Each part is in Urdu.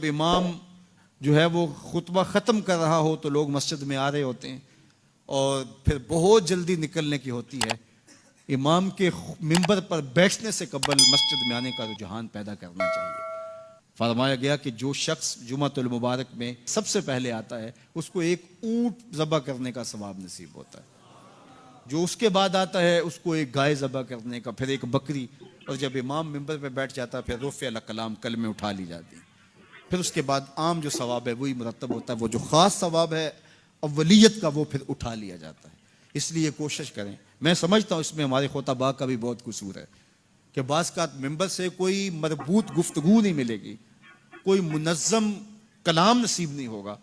امام جو ہے وہ خطبہ ختم کر رہا ہو تو لوگ مسجد میں آ رہے ہوتے ہیں اور پھر بہت جلدی نکلنے کی ہوتی ہے. امام کے منبر پر بیٹھنے سے قبل مسجد میں آنے کا رجحان پیدا کرنا چاہیے. فرمایا گیا کہ جو شخص جمعۃ المبارک میں سب سے پہلے آتا ہے اس کو ایک اونٹ ذبح کرنے کا ثواب نصیب ہوتا ہے. جو اس کے بعد آتا ہے اس کو ایک گائے ذبح کرنے کا، پھر ایک بکری، اور جب امام منبر پہ بیٹھ جاتا ہے پھر رفع الکلام کلمے اٹھا لی جاتی ہیں. پھر اس کے بعد عام جو ثواب ہے وہی مرتب ہوتا ہے، وہ جو خاص ثواب ہے اولیت کا وہ پھر اٹھا لیا جاتا ہے. اس لیے کوشش کریں. میں سمجھتا ہوں اس میں ہمارے خطباء کا بھی بہت قصور ہے کہ بعض کا ممبر سے کوئی مربوط گفتگو نہیں ملے گی، کوئی منظم کلام نصیب نہیں ہوگا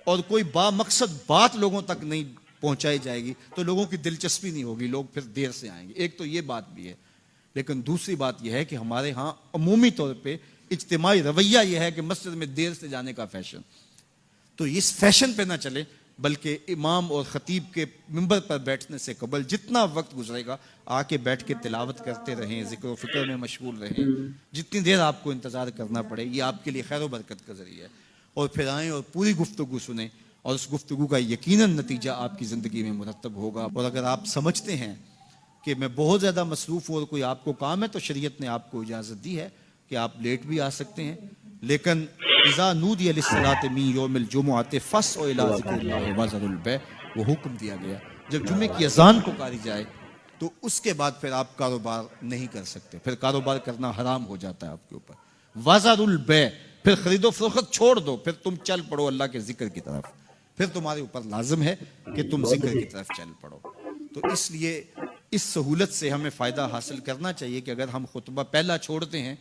اور کوئی با مقصد بات لوگوں تک نہیں پہنچائی جائے گی تو لوگوں کی دلچسپی نہیں ہوگی، لوگ پھر دیر سے آئیں گے. ایک تو یہ بات بھی ہے، لیکن دوسری بات یہ ہے کہ ہمارے ہاں عمومی طور پہ اجتماعی رویہ یہ ہے کہ مسجد میں دیر سے جانے کا فیشن. تو اس فیشن پہ نہ چلے، بلکہ امام اور خطیب کے منبر پر بیٹھنے سے قبل جتنا وقت گزرے گا آ کے بیٹھ کے تلاوت کرتے رہیں، ذکر و فکر میں مشغول رہیں. جتنی دیر آپ کو انتظار کرنا پڑے یہ آپ کے لیے خیر و برکت کا ذریعہ ہے. اور پھر آئیں اور پوری گفتگو سنیں اور اس گفتگو کا یقیناً نتیجہ آپ کی زندگی میں مرتب ہوگا. اور اگر آپ سمجھتے ہیں کہ میں بہت زیادہ مصروف ہوں اور کوئی آپ کو کام ہے تو شریعت نے آپ کو اجازت دی ہے کہ آپ لیٹ بھی آ سکتے ہیں، لیکن اذا نودی للصلاۃ من یوم الجمعۃ فاسعوا الی ذکر اللہ وذروا البیع، وہ حکم دیا گیا جب جمعے کی اذان پکاری جائے تو اس کے بعد پھر آپ کاروبار نہیں کر سکتے، پھر کاروبار کرنا حرام ہو جاتا ہے آپ کے اوپر. وذروا البیع، پھر خرید و فروخت چھوڑ دو، پھر تم چل پڑو اللہ کے ذکر کی طرف. پھر تمہارے اوپر لازم ہے کہ تم ذکر کی طرف چل پڑو. تو اس لیے اس سہولت سے ہمیں فائدہ حاصل کرنا چاہیے کہ اگر ہم خطبہ پہلا چھوڑتے ہیں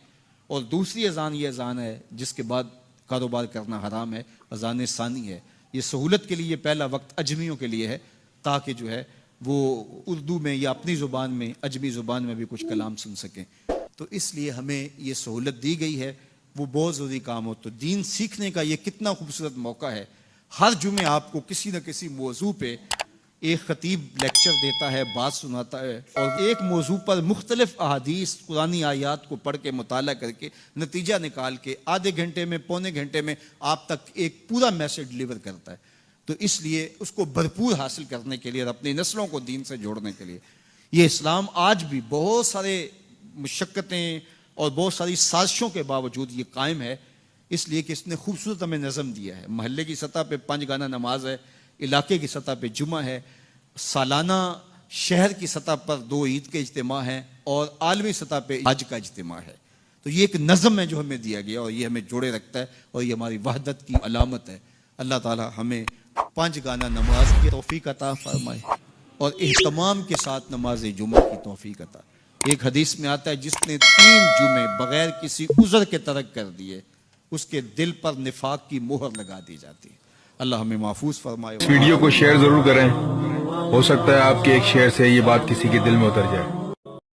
اور دوسری اذان یہ اذان ہے جس کے بعد کاروبار کرنا حرام ہے، اذان ثانی ہے، یہ سہولت کے لیے یہ پہلا وقت اجمیوں کے لیے ہے تاکہ جو ہے وہ اردو میں یا اپنی زبان میں اجمی زبان میں بھی کچھ کلام سن سکیں. تو اس لیے ہمیں یہ سہولت دی گئی ہے، وہ بہت ضروری کام ہو. تو دین سیکھنے کا یہ کتنا خوبصورت موقع ہے. ہر جمعے آپ کو کسی نہ کسی موضوع پہ ایک خطیب لیکچر دیتا ہے، بات سناتا ہے، اور ایک موضوع پر مختلف احادیث قرآنی آیات کو پڑھ کے مطالعہ کر کے نتیجہ نکال کے آدھے گھنٹے میں پونے گھنٹے میں آپ تک ایک پورا میسج ڈلیور کرتا ہے. تو اس لیے اس کو بھرپور حاصل کرنے کے لیے اور اپنی نسلوں کو دین سے جوڑنے کے لیے یہ اسلام آج بھی بہت سارے مشقتیں اور بہت ساری سازشوں کے باوجود یہ قائم ہے، اس لیے کہ اس نے خوبصورت ہمیں نظم دیا ہے. محلے کی سطح پہ 5 گانا نماز ہے، علاقے کی سطح پہ جمعہ ہے، سالانہ شہر کی سطح پر 2 عید کے اجتماع ہیں اور عالمی سطح پہ حج کا اجتماع ہے. تو یہ ایک نظم ہے جو ہمیں دیا گیا اور یہ ہمیں جوڑے رکھتا ہے اور یہ ہماری وحدت کی علامت ہے. اللہ تعالی ہمیں 5 گانا نماز کی توفیق عطا فرمائے اور اہتمام کے ساتھ نماز جمعہ کی توفیق عطا. ایک حدیث میں آتا ہے جس نے 3 جمعے بغیر کسی عذر کے ترک کر دیے اس کے دل پر نفاق کی مہر لگا دی جاتی ہے. اللہ ہمیں محفوظ فرمائے. اس ویڈیو کو شیئر ضرور کریں، ہو سکتا ہے آپ کے ایک شیئر سے یہ بات کسی کے دل میں اتر جائے.